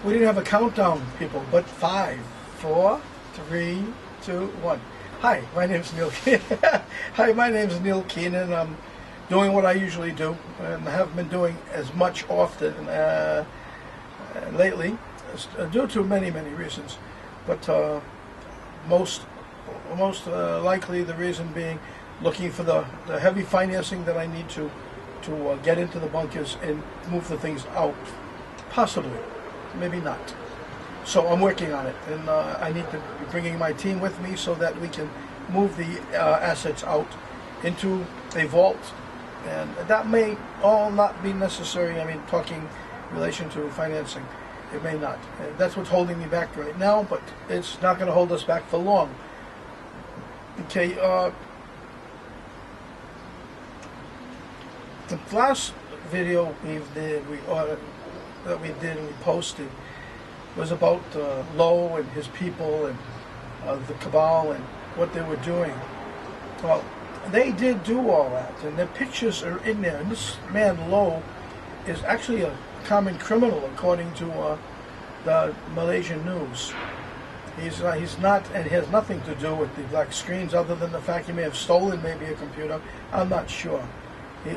We didn't have a countdown, people, but 5, 4, 3, 2, 1. Hi, my name's Neil Keenan. Hi, my name's Neil Keenan. I'm doing what I usually do, and I haven't been doing as much often lately, due to many reasons. But most likely the reason being looking for the heavy financing that I need to get into the bunkers and move the things out. Possibly, maybe not. So I'm working on it, and I need to be bringing my team with me so that we can move the assets out into a vault. And that may all not be necessary. I mean, talking in relation to financing, it may not. That's what's holding me back right now, but it's not going to hold us back for long. Okay, the last video we posted was about Lowe and his people and the cabal and what they were doing. Well, they did do all that, and their pictures are in there. And this man Lowe is actually a common criminal, according to the Malaysian news. He's not, and he has nothing to do with the black screens, other than the fact he may have stolen maybe a computer. I'm not sure.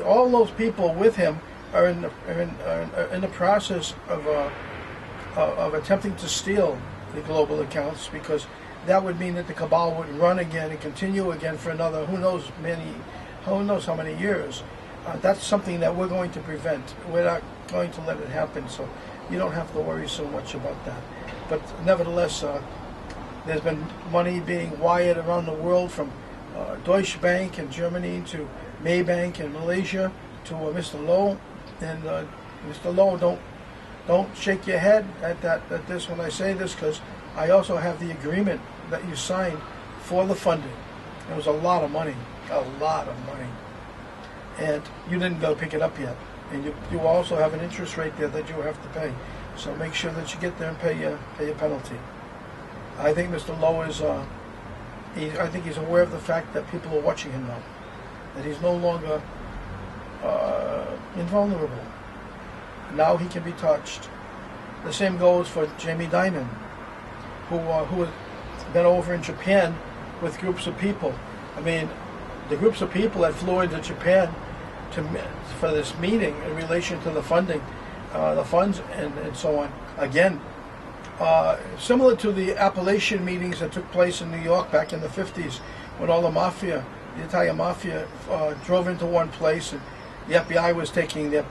All those people with him are in the process of attempting to steal the global accounts, because that would mean that the cabal would run again and continue again for another who knows how many years. That's something that we're going to prevent. We're not going to let it happen, so you don't have to worry so much about that. But nevertheless, there's been money being wired around the world, from Deutsche Bank in Germany to Maybank in Malaysia to Mr. Lowe. And Mr. Lowe, don't shake your head at this when I say this, because I also have the agreement that you signed for the funding. It was a lot of money, and you didn't go pick it up yet. And you also have an interest rate there that you have to pay. So make sure that you get there and pay your penalty. I think Mr. Lowe is I think he's aware of the fact that people are watching him now, that he's no longer invulnerable. Now he can be touched. The same goes for Jamie Dimon, who has been over in Japan with groups of people. I mean, the groups of people that flew into Japan for this meeting in relation to the funding, the funds, and so on. Again, similar to the Appalachian meetings that took place in New York back in the 50s, when all the Italian mafia drove into one place, and the FBI was taking their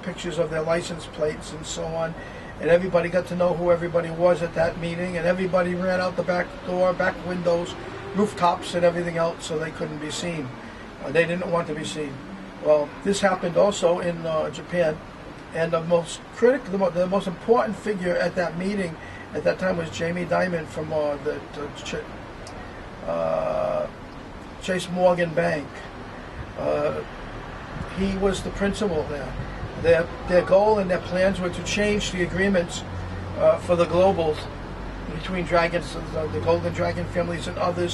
pictures of their license plates and so on, and everybody got to know who everybody was at that meeting, and everybody ran out the back door, back windows, rooftops, and everything else, so they couldn't be seen. They didn't want to be seen. Well, this happened also in Japan, and the most important figure at that meeting at that time was Jamie Dimon from the Chase Morgan Bank. He was the principal there. Their goal and their plans were to change the agreements for the globals between dragons, the Golden Dragon families, and other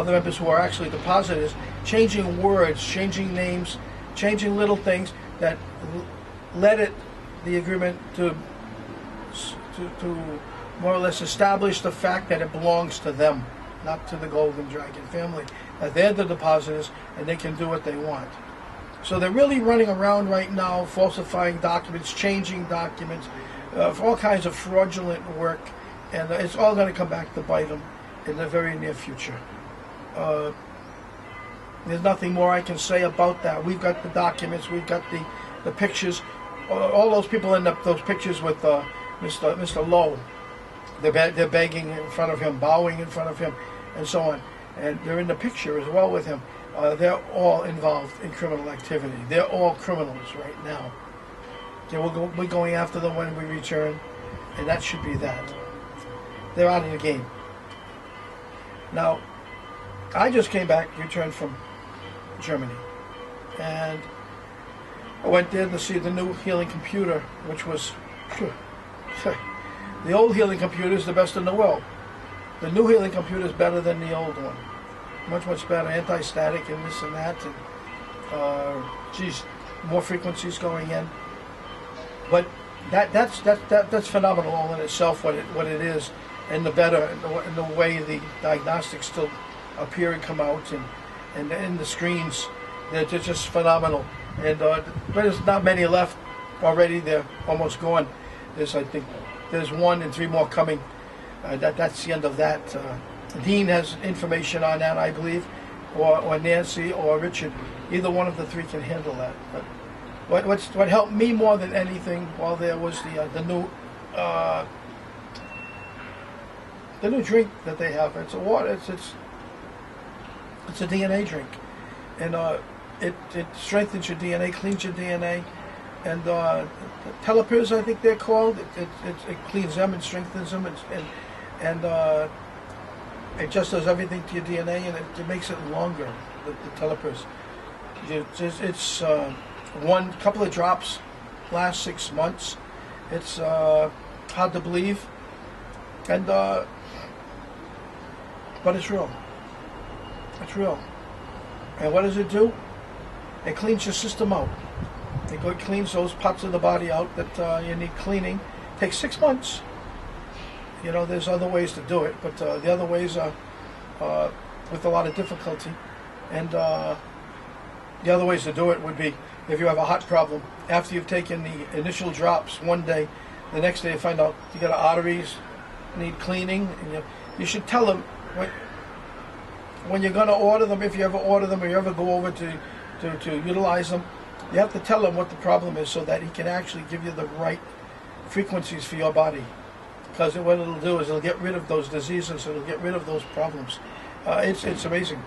members who are actually depositors, changing words, changing names, changing little things that led the agreement to more or less establish the fact that it belongs to them, not to the Golden Dragon family. That they're the depositors and they can do what they want. So they're really running around right now, falsifying documents, changing documents, for all kinds of fraudulent work, and it's all going to come back to bite them in the very near future. There's nothing more I can say about that. We've got the documents, we've got the pictures. All those people end up those pictures with Mr. Lowe. They're begging in front of him, bowing in front of him, and so on. And they're in the picture as well with him. They're all involved in criminal activity. They're all criminals right now. We're going after them when we return, and that should be that. They're out of the game. Now, I just returned from Germany, and I went there to see the new healing computer, which was the old healing computer is the best in the world. The new healing computer is better than the old one. Much better, anti-static and this and that, and more frequencies going in. But that's phenomenal all in itself. What it is, and the better, and the way the diagnostics still appear and come out, and in the screens, they're just phenomenal. And but there's not many left already. They're almost gone. I think there's 1 and 3 more coming. That's the end of that. Dean has information on that, I believe, or Nancy or Richard. Either one of the 3 can handle that. But what helped me more than anything while there was the new drink that they have. It's a water. It's a DNA drink, and it strengthens your DNA, cleans your DNA, and telomeres, I think they're called. It cleans them and strengthens them, and it just does everything to your DNA, and it makes it longer. The telomeres. It's one couple of drops last 6 months. It's hard to believe, and but it's real. It's real. And what does it do? It cleans your system out. It cleans those parts of the body out that you need cleaning. It takes 6 months. You know, there's other ways to do it, but the other ways are with a lot of difficulty. And the other ways to do it would be if you have a heart problem. After you've taken the initial drops one day, the next day you find out you got arteries need cleaning, and you should tell them when you're going to order them, if you ever order them or you ever go over to utilize them, you have to tell him what the problem is so that he can actually give you the right frequencies for your body. Because what it'll do is it'll get rid of those diseases, it'll get rid of those problems. It's amazing.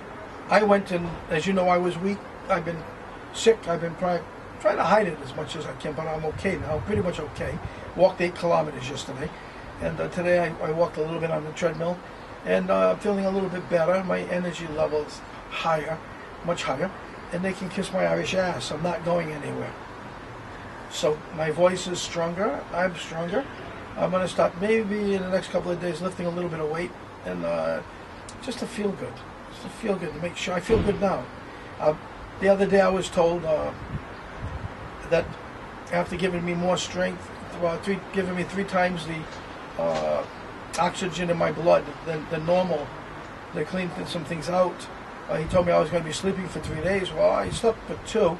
I went and, as you know, I was weak. I've been sick. I've been trying to hide it as much as I can, but I'm okay now, pretty much okay. Walked 8 kilometers yesterday, and today I walked a little bit on the treadmill, and I'm feeling a little bit better. My energy level's higher, much higher, and they can kiss my Irish ass. I'm not going anywhere. So my voice is stronger. I'm stronger. I'm going to start maybe in the next couple of days lifting a little bit of weight, and just to feel good. Just to feel good, to make sure I feel good now. The other day I was told that after giving me more strength, giving me 3 times the oxygen in my blood than normal, they cleaned some things out. He told me I was going to be sleeping for 3 days. Well, I slept for 2,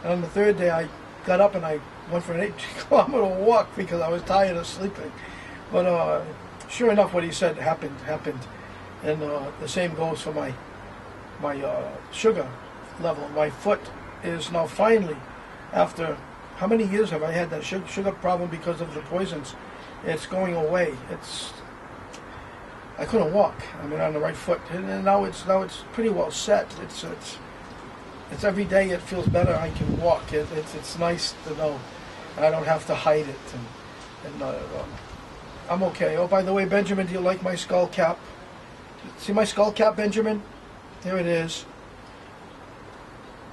and on the 3rd day I got up and I went for an 8-kilometer walk because I was tired of sleeping. But sure enough, what he said happened, and the same goes for my sugar level. My foot is now finally, after how many years have I had that sugar problem because of the poisons? It's going away. I couldn't walk. I mean, on the right foot, and now it's pretty well set. It's every day it feels better. I can walk. It's nice to know I don't have to hide it, and I'm okay. Oh, by the way, Benjamin, do you like my skull cap? See my skull cap, Benjamin? Here it is.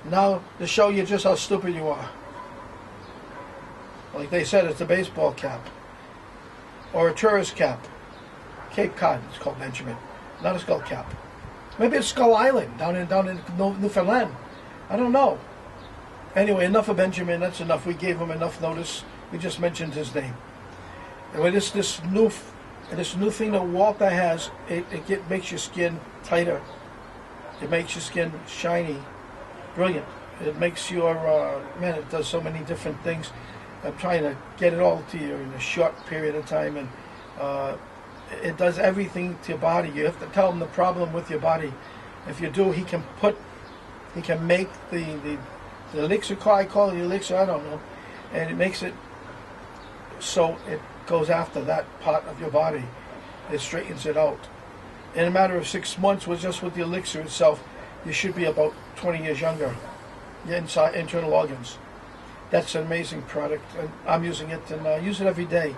Now to show you just how stupid you are. Like they said, it's a baseball cap or a tourist cap. Cape Cod, it's called, Benjamin, not a skull cap. Maybe it's Skull Island down in Newfoundland. I don't know. Anyway, enough of Benjamin. That's enough. We gave him enough notice. We just mentioned his name. And with this new thing that Walter has, it makes your skin tighter. It makes your skin shiny, brilliant. It makes your man. It does so many different things. I'm trying to get it all to you in a short period of time, and it does everything to your body. You have to tell him the problem with your body. If you do, he can make the elixir. I call it the elixir. I don't know, and it makes it so it goes after that part of your body. It straightens it out. In a matter of 6 months, just with the elixir itself, you should be about 20 years younger. Your internal organs. That's an amazing product, and I'm using it, and I use it every day.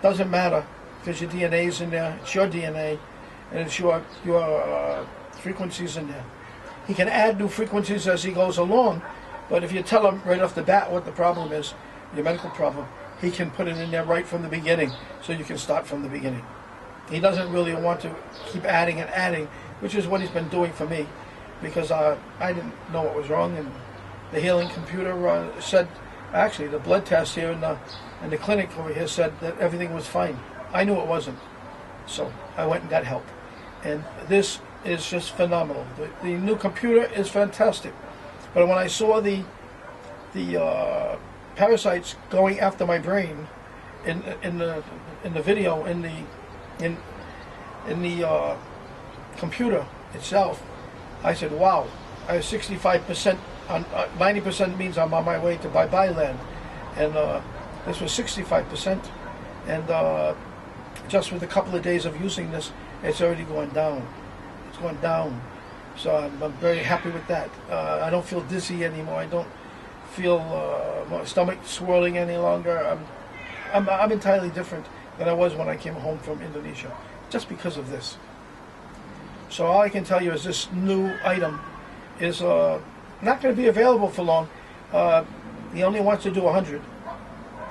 Doesn't matter, because your DNA is in there. It's your DNA, and it's your frequencies in there. He can add new frequencies as he goes along, but if you tell him right off the bat what the problem is, your medical problem, he can put it in there right from the beginning, so you can start from the beginning. He doesn't really want to keep adding and adding, which is what he's been doing for me, because I didn't know what was wrong, and the healing computer said Actually, the blood test here in the clinic over here said that everything was fine. I knew it wasn't, so I went and got help. And this is just phenomenal. The new computer is fantastic. But when I saw the parasites going after my brain in the video in the computer itself, I said, "Wow!" I was 65%. 90% means I'm on my way to bye-bye land, and this was 65%. And just with a couple of days of using this, it's already going down. It's going down. So I'm very happy with that. I don't feel dizzy anymore. I don't feel my stomach swirling any longer. I'm entirely different than I was when I came home from Indonesia, just because of this. So all I can tell you is this new item is not going to be available for long. He only wants to do 100.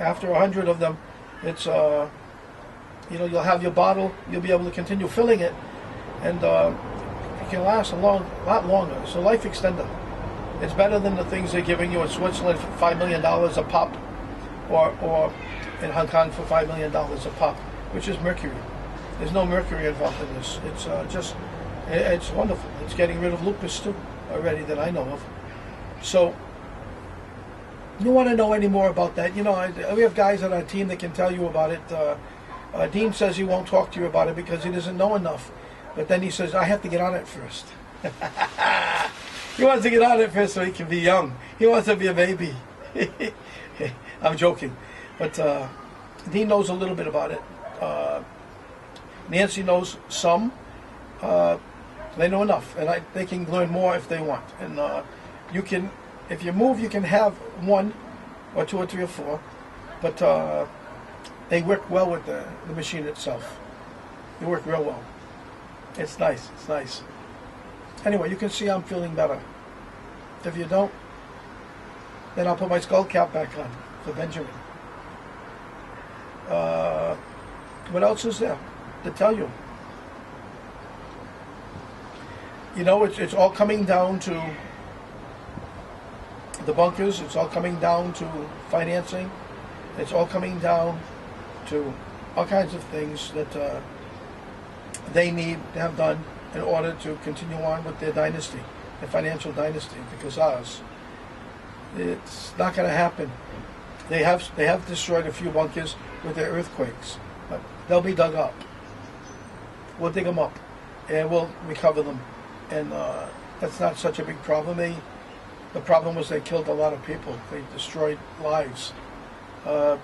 After 100 of them, it's you'll have your bottle. You'll be able to continue filling it, and it can last a lot longer. It's a life extender. It's better than the things they're giving you in Switzerland for $5 million a pop, or in Hong Kong for $5 million a pop, which is mercury. There's no mercury involved in this. It's wonderful. It's getting rid of lupus too already that I know of. So, you want to know any more about that? We have guys on our team that can tell you about it. Dean says he won't talk to you about it because he doesn't know enough. But then he says, I have to get on it first. He wants to get on it first so he can be young. He wants to be a baby. I'm joking. But Dean knows a little bit about it. Nancy knows some. They know enough, and they can learn more if they want. And you can, if you move, you can have 1 or 2 or 3 or 4, but they work well with the machine itself. They work real well. It's nice. It's nice. Anyway, you can see I'm feeling better. If you don't, then I'll put my skull cap back on for Benjamin. What else is there to tell you? It's all coming down to the bunkers. It's all coming down to financing. It's all coming down to all kinds of things that they need to have done in order to continue on with their dynasty, their financial dynasty, because ours, it's not going to happen. They have destroyed a few bunkers with their earthquakes, but they'll be dug up. We'll dig them up, and we'll recover them. And that's not such a big problem. The problem was they killed a lot of people. They destroyed lives. On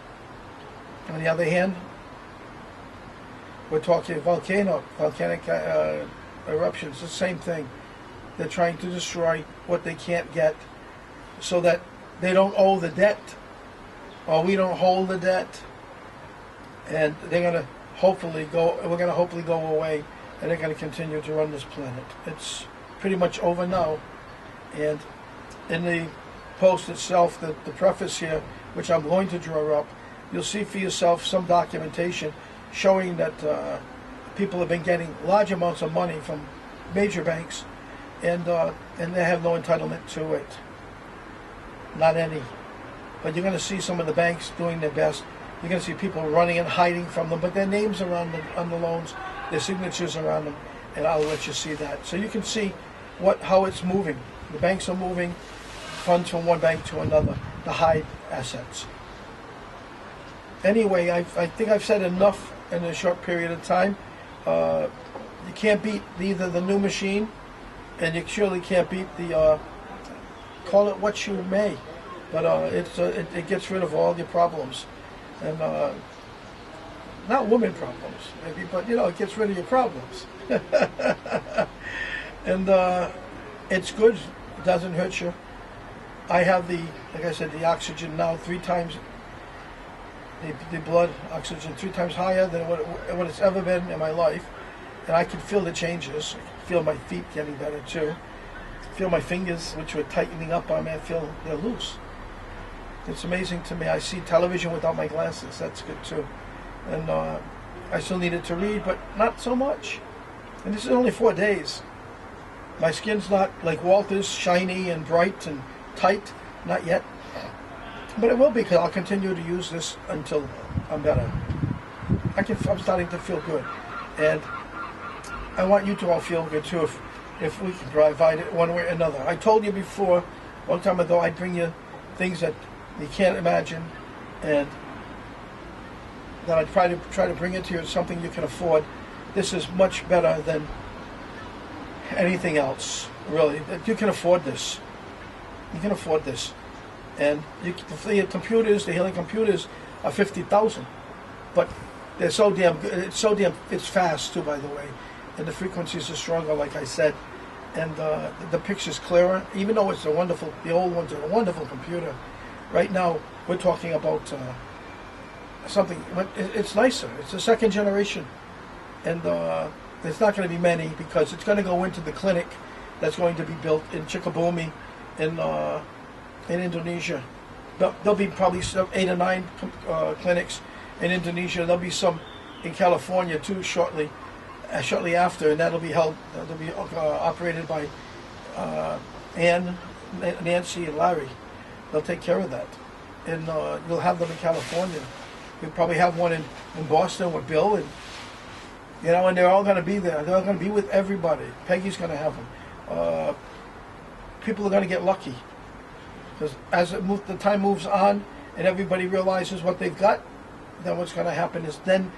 the other hand, we're talking volcanic eruptions. The same thing. They're trying to destroy what they can't get, so that they don't owe the debt, or we don't hold the debt. And they're going to hopefully go. We're going to hopefully go away. And they're going to continue to run this planet. It's pretty much over now. And in the post itself, the preface here, which I'm going to draw up, you'll see for yourself some documentation showing that people have been getting large amounts of money from major banks, and they have no entitlement to it. Not any. But you're going to see some of the banks doing their best. You're going to see people running and hiding from them, but their names are on the loans. Their signatures are on them, and I'll let you see that. So you can see how it's moving. The banks are moving funds from one bank to another to hide assets. Anyway, I think I've said enough in a short period of time. You can't beat either the new machine, and you surely can't beat the, call it what you may, but it gets rid of all your problems. And not women problems, maybe, but it gets rid of your problems. And it's good. It doesn't hurt you. I have like I said, the oxygen now 3 times, the blood oxygen 3 times higher than what it's ever been in my life. And I can feel the changes. I can feel my feet getting better too. I feel my fingers, which were tightening up on me, I feel they're loose. It's amazing to me. I see television without my glasses. That's good too. And I still needed to read, but not so much. And this is only 4 days. My skin's not like Walter's, shiny and bright and tight. Not yet. But it will be, because I'll continue to use this until I'm better. I'm starting to feel good, and I want you to all feel good too. If we can provide it one way or another. I told you before, a long time ago, I'd bring you things that you can't imagine, and that I'd try to bring it to you, something you can afford. This is much better than anything else, really. You can afford this. You can afford this. And the computers, the healing computers, are 50,000, but they're so damn good. It's fast too, by the way, and the frequencies are stronger, like I said, and the picture's clearer. Even though the old ones are a wonderful computer. Right now, we're talking about something. It's nicer. It's a second generation, and there's not going to be many, because it's going to go into the clinic that's going to be built in Chicabumi, in Indonesia. There'll be probably 8 or 9 clinics in Indonesia. There'll be some in California too shortly after, and that'll be operated by Ann, Nancy, and Larry. They'll take care of that, and you'll have them in California. You'll probably have one in Boston with Bill, and and they're all going to be there. They're all going to be with everybody. Peggy's going to have them. People are going to get lucky, because as the time moves on and everybody realizes what they've got, then what's going to happen is then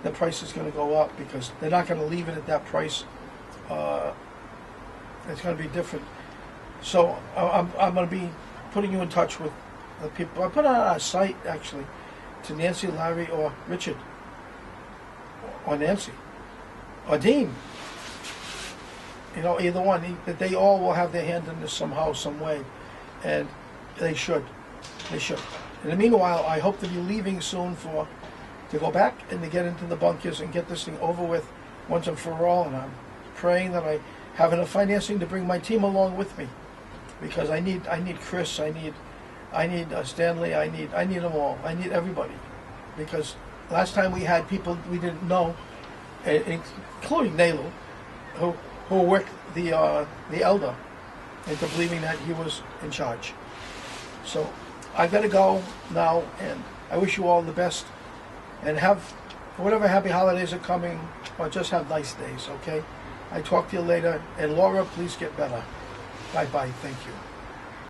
the price is going to go up, because they're not going to leave it at that price. It's going to be different. So I'm going to be putting you in touch with the people. I put on our site, actually, to Nancy, Larry, or Richard, or Nancy, or Dean. Either one. That they all will have their hand in this somehow, some way, and they should. They should. In the meanwhile, I hope to be leaving soon to go back and to get into the bunkers and get this thing over with once and for all. And I'm praying that I have enough financing to bring my team along with me, because I need Chris, I need Stanley, I need them all. I need everybody, because last time we had people we didn't know, including Nalu, who worked the elder into believing that he was in charge. So I got to go now, and I wish you all the best, and have whatever happy holidays are coming, or just have nice days, okay? I talk to you later, and Laura, please get better. Bye-bye. Thank you.